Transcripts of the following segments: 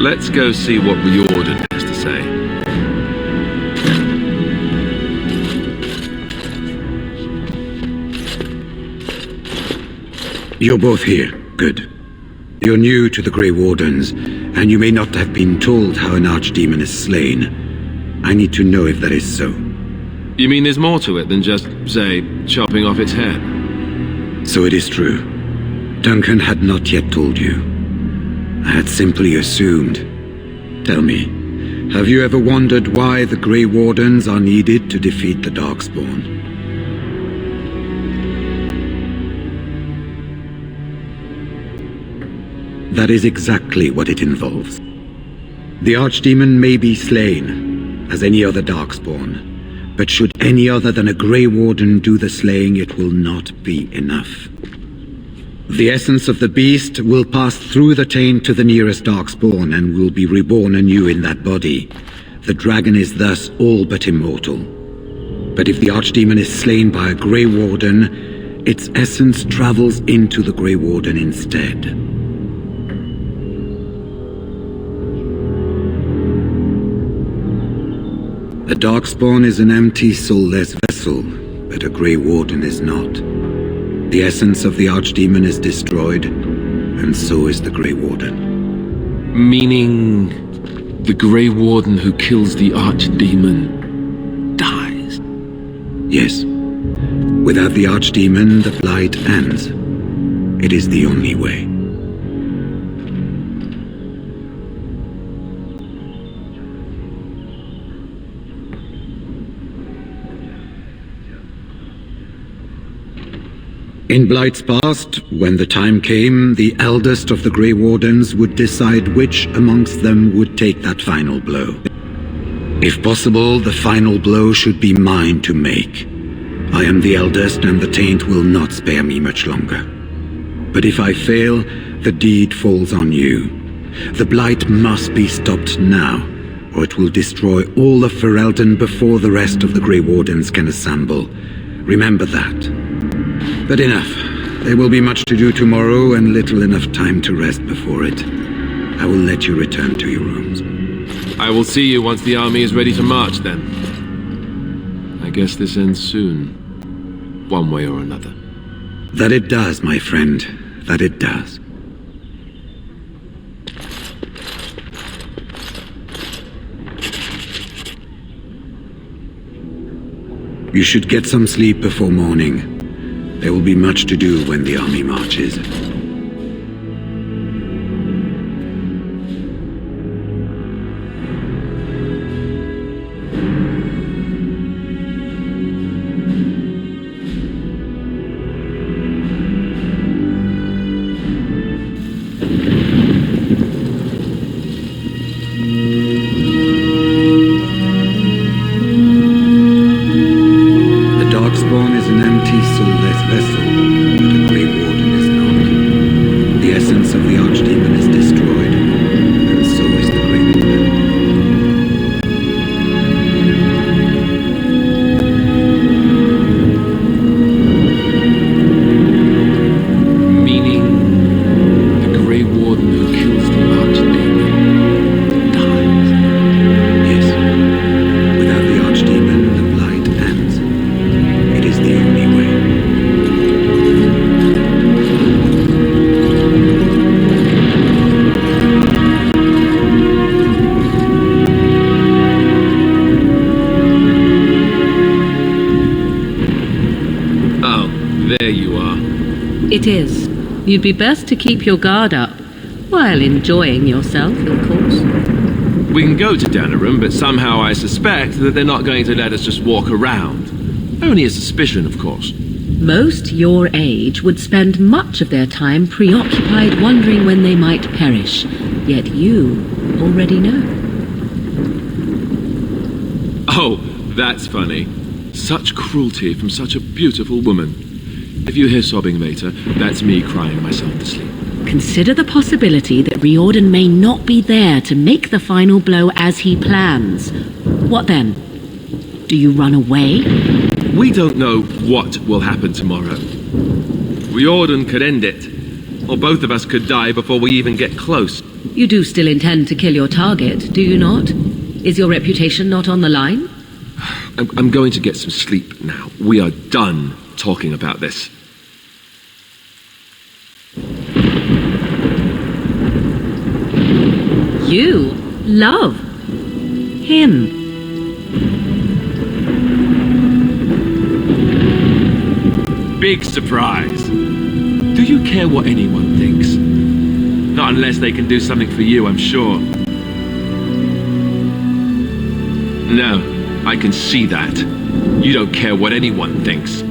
Let's go see what Riordan has to say. You're both here. Good. You're new to the Grey Wardens, and you may not have been told how an archdemon is slain. I need to know if that is so. You mean there's more to it than just, say, chopping off its head? So it is true. Duncan had not yet told you. I had simply assumed. Tell me, have you ever wondered why the Grey Wardens are needed to defeat the Darkspawn? That is exactly what it involves. The Archdemon may be slain, as any other Darkspawn, but should any other than a Grey Warden do the slaying, it will not be enough. The essence of the beast will pass through the taint to the nearest Darkspawn and will be reborn anew in that body. The dragon is thus all but immortal. But if the Archdemon is slain by a Grey Warden, its essence travels into the Grey Warden instead. A Darkspawn is an empty, soulless vessel, but a Grey Warden is not. The essence of the Archdemon is destroyed, and so is the Grey Warden. Meaning the Grey Warden who kills the Archdemon dies? Yes. Without the Archdemon, the Blight ends. It is the only way. In Blight's past, when the time came, the eldest of the Grey Wardens would decide which amongst them would take that final blow. If possible, the final blow should be mine to make. I am the eldest, and the taint will not spare me much longer. But if I fail, the deed falls on you. The Blight must be stopped now, or it will destroy all of Ferelden before the rest of the Grey Wardens can assemble. Remember that. But enough. There will be much to do tomorrow and little enough time to rest before it. I will let you return to your rooms. I will see you once the army is ready to march, then. I guess this ends soon, one way or another. That it does, my friend. That it does. You should get some sleep before morning. There will be much to do when the army marches. It is. You'd be best to keep your guard up, while enjoying yourself, of course. We can go to Denerim, but somehow I suspect that they're not going to let us just walk around. Only a suspicion, of course. Most your age would spend much of their time preoccupied wondering when they might perish, yet you already know. Oh, that's funny. Such cruelty from such a beautiful woman. If you hear sobbing later, that's me crying myself to sleep. Consider the possibility that Riordan may not be there to make the final blow as he plans. What then? Do you run away? We don't know what will happen tomorrow. Riordan could end it, Or both of us could die before we even get close. You do still intend to kill your target, do you not? Is your reputation not on the line? I'm going to get some sleep now. We are done talking about this. You love him. Big surprise. Do you care what anyone thinks? Not unless they can do something for you, I'm sure. No, I can see that. You don't care what anyone thinks.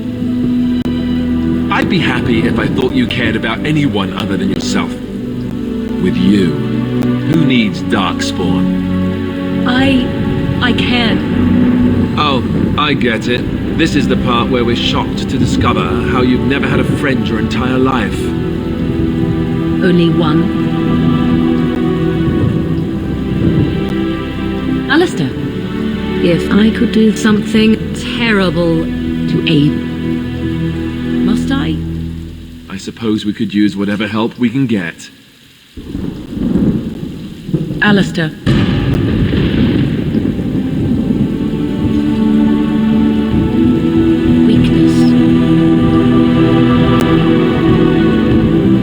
I'd be happy if I thought you cared about anyone other than yourself. With you, who needs Darkspawn? I cared. Oh, I get it. This is the part where we're shocked to discover how you've never had a friend your entire life. Only one. Alistair, if I could do something terrible to aid, must I? I suppose we could use whatever help we can get. Alistair. Weakness.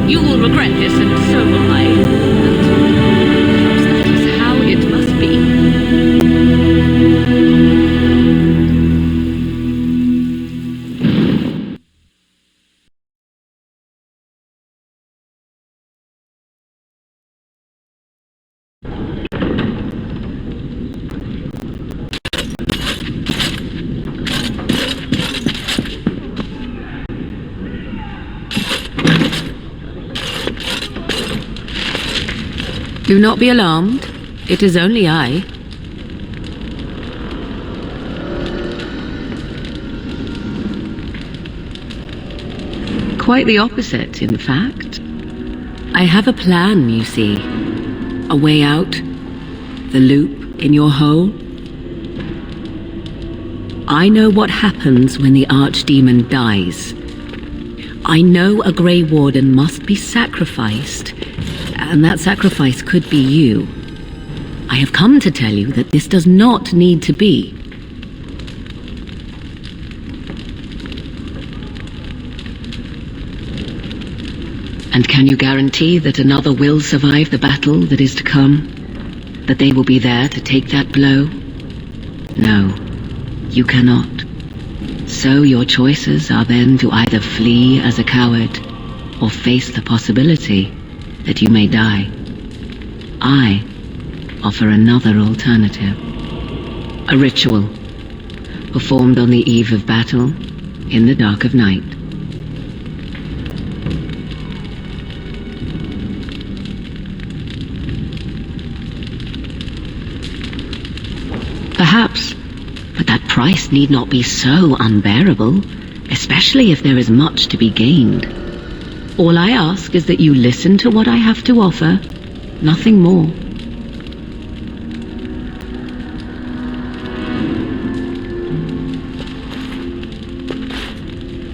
You will regret this, and so will I. And that is how it must be. Do not be alarmed. It is only I. Quite the opposite, in fact. I have a plan, you see. A way out. The loop in your hole. I know what happens when the Archdemon dies. I know a Grey Warden must be sacrificed, and that sacrifice could be you. I have come to tell you that this does not need to be. And can you guarantee that another will survive the battle that is to come? That they will be there to take that blow? No, you cannot. So your choices are then to either flee as a coward, or face the possibility that you may die. I offer another alternative. A ritual, performed on the eve of battle, in the dark of night. Perhaps, but that price need not be so unbearable, especially if there is much to be gained. All I ask is that you listen to what I have to offer, nothing more.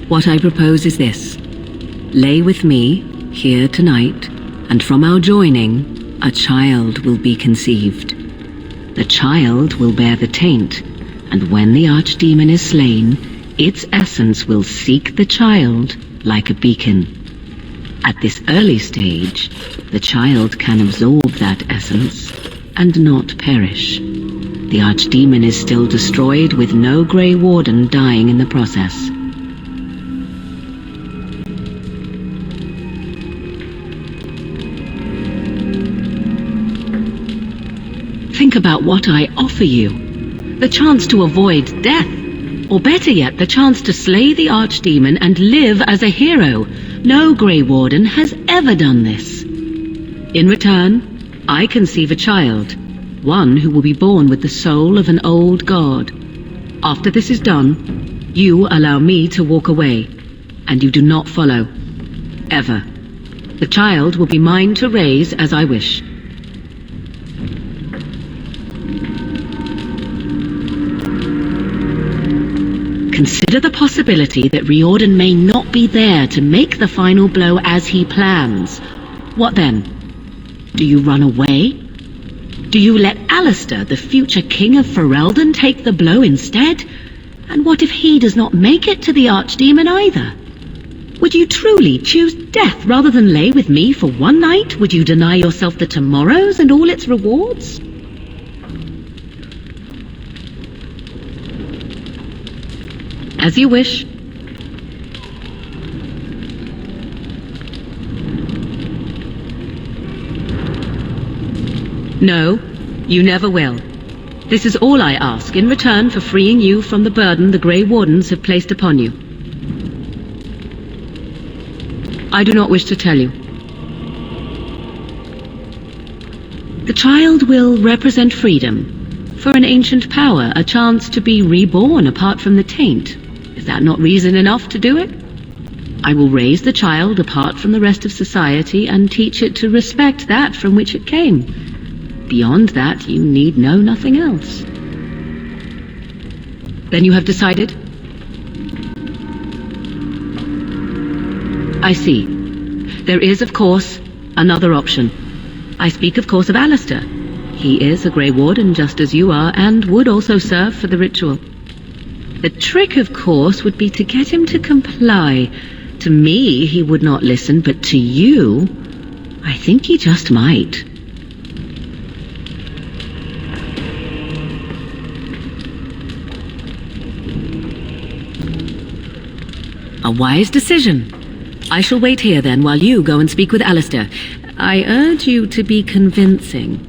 What I propose is this. Lay with me, here tonight, and from our joining, a child will be conceived. The child will bear the taint, and when the Archdemon is slain, its essence will seek the child like a beacon. At this early stage, the child can absorb that essence and not perish. The Archdemon is still destroyed with no Grey Warden dying in the process. Think about what I offer you. The chance to avoid death. Or better yet, the chance to slay the Archdemon and live as a hero. No Grey Warden has ever done this. In return, I conceive a child. One who will be born with the soul of an old god. After this is done, you allow me to walk away. And you do not follow. Ever. The child will be mine to raise as I wish. consider the possibility that Riordan may not be there to make the final blow as he plans. What then? Do you run away? Do you let Alistair, the future king of Ferelden, take the blow instead? And what if he does not make it to the Archdemon either? Would you truly choose death rather than lay with me for one night? Would you deny yourself the tomorrows and all its rewards? As you wish. No, you never will. This is all I ask in return for freeing you from the burden the Grey Wardens have placed upon you. I do not wish to tell you. The child will represent freedom. For an ancient power, a chance to be reborn apart from the taint. Is that not reason enough to do it? I will raise the child apart from the rest of society and teach it to respect that from which it came. Beyond that, you need know nothing else. Then you have decided? I see. There is, of course, another option. I speak, of course, of Alistair. He is a Grey Warden just as you are, and would also serve for the ritual. The trick, of course, would be to get him to comply. To me, he would not listen, but to you, I think he just might. A wise decision. I shall wait here then while you go and speak with Alistair. I urge you to be convincing.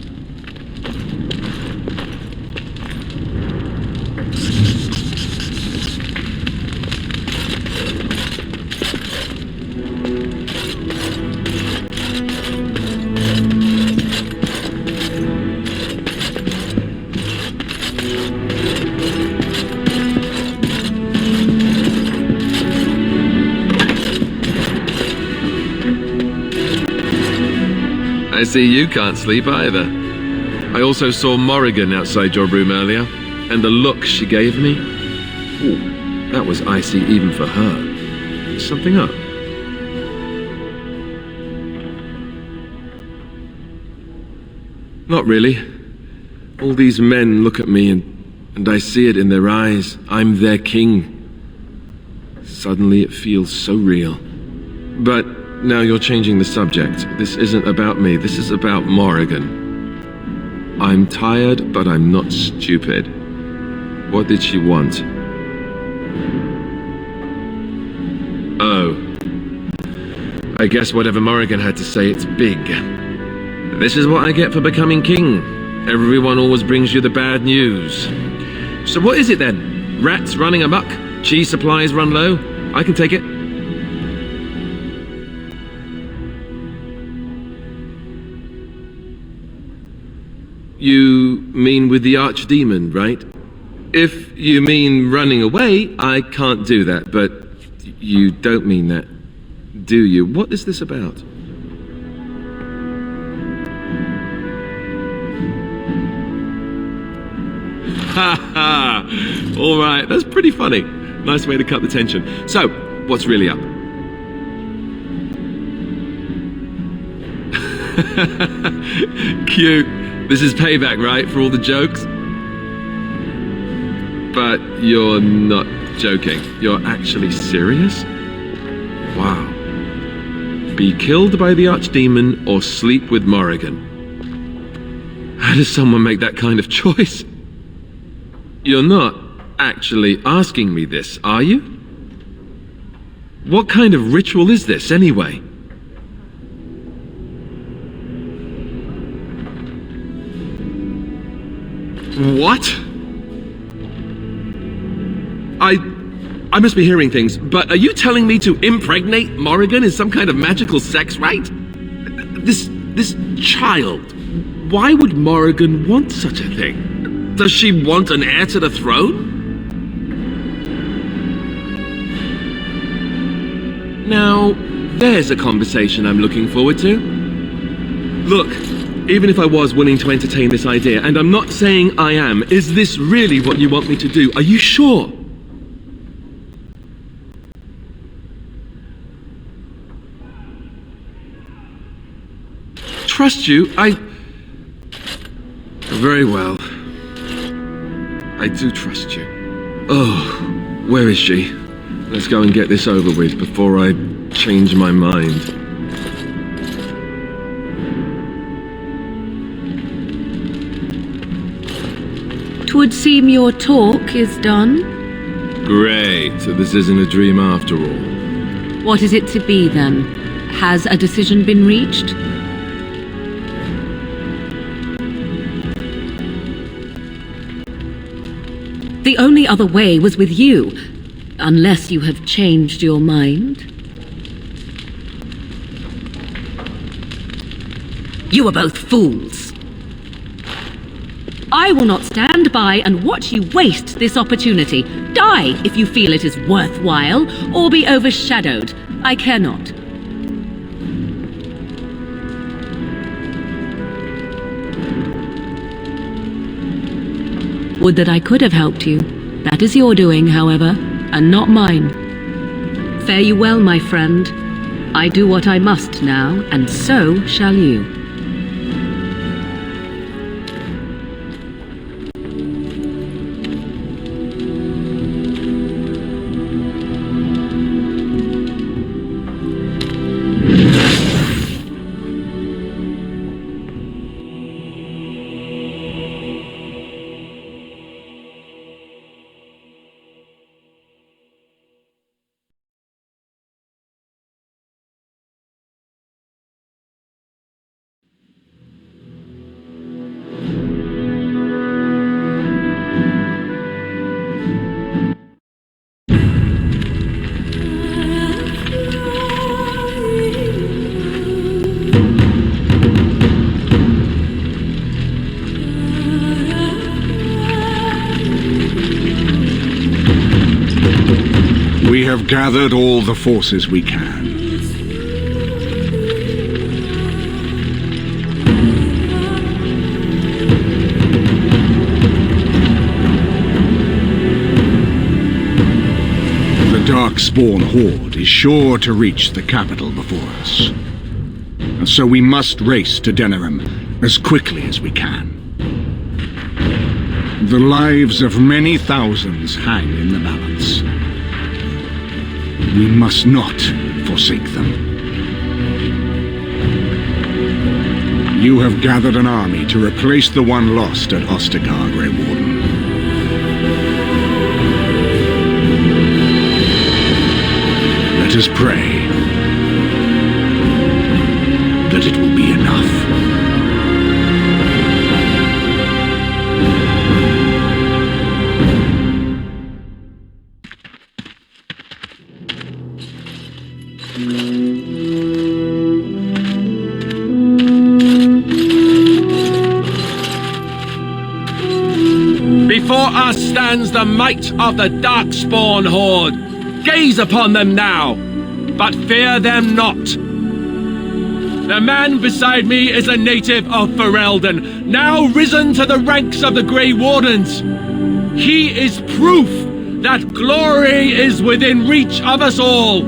I see you can't sleep either. I also saw Morrigan outside your room earlier, and the look she gave me. Ooh, that was icy even for her. Is something up? Not really. All these men look at me and I see it in their eyes. I'm their king. Suddenly it feels so real. But now you're changing the subject. This isn't about me. This is about Morrigan. I'm tired, but I'm not stupid. What did she want? Oh. I guess whatever Morrigan had to say, it's big. This is what I get for becoming king. Everyone always brings you the bad news. So what is it then? Rats running amok? Cheese supplies run low? I can take it. You mean with the Archdemon, right? If you mean running away, I can't do that, but you don't mean that, do you? What is this about? Ha ha! All right, that's pretty funny. Nice way to cut the tension. So, what's really up? Cute. This is payback, right, for all the jokes? But you're not joking. You're actually serious? Wow. Be killed by the Archdemon or sleep with Morrigan. How does someone make that kind of choice? You're not actually asking me this, are you? What kind of ritual is this, anyway? What? I must be hearing things, but are you telling me to impregnate Morrigan is some kind of magical sex rite? This child, why would Morrigan want such a thing? Does she want an heir to the throne? Now, there's a conversation I'm looking forward to. Look, even if I was willing to entertain this idea, and I'm not saying I am, is this really what you want me to do? Are you sure? trust you. Very well. I do trust you. Oh, where is she? Let's go and get this over with before I change my mind. Twould seem your talk is done. Great, so this isn't a dream after all. What is it to be, then? Has a decision been reached? The only other way was with you, unless you have changed your mind. You are both fools. I will not stand by and watch you waste this opportunity. Die if you feel it is worthwhile, or be overshadowed. I care not. Would that I could have helped you. That is your doing, however, and not mine. Fare you well, my friend. I do what I must now, and so shall you. We have gathered all the forces we can. The Darkspawn Horde is sure to reach the capital before us. And so we must race to Denerim as quickly as we can. The lives of many thousands hang in the balance. We must not forsake them. You have gathered an army to replace the one lost at Ostagar, Grey Warden. Let us pray that it will be enough. Before us stands the might of the Darkspawn Horde. Gaze upon them now, but fear them not. The man beside me is a native of Ferelden, now risen to the ranks of the Grey Wardens. He is proof that glory is within reach of us all.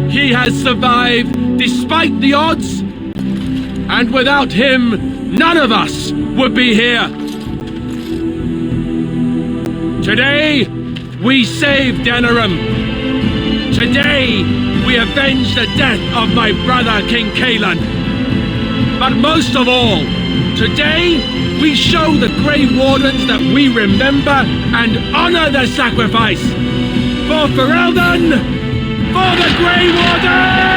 He has survived despite the odds, and without him, none of us would be here. Today, we save Denerim. Today, we avenge the death of my brother, King Cailan. But most of all, today, we show the Grey Wardens that we remember and honor their sacrifice. For Ferelden, for the Grey Wardens!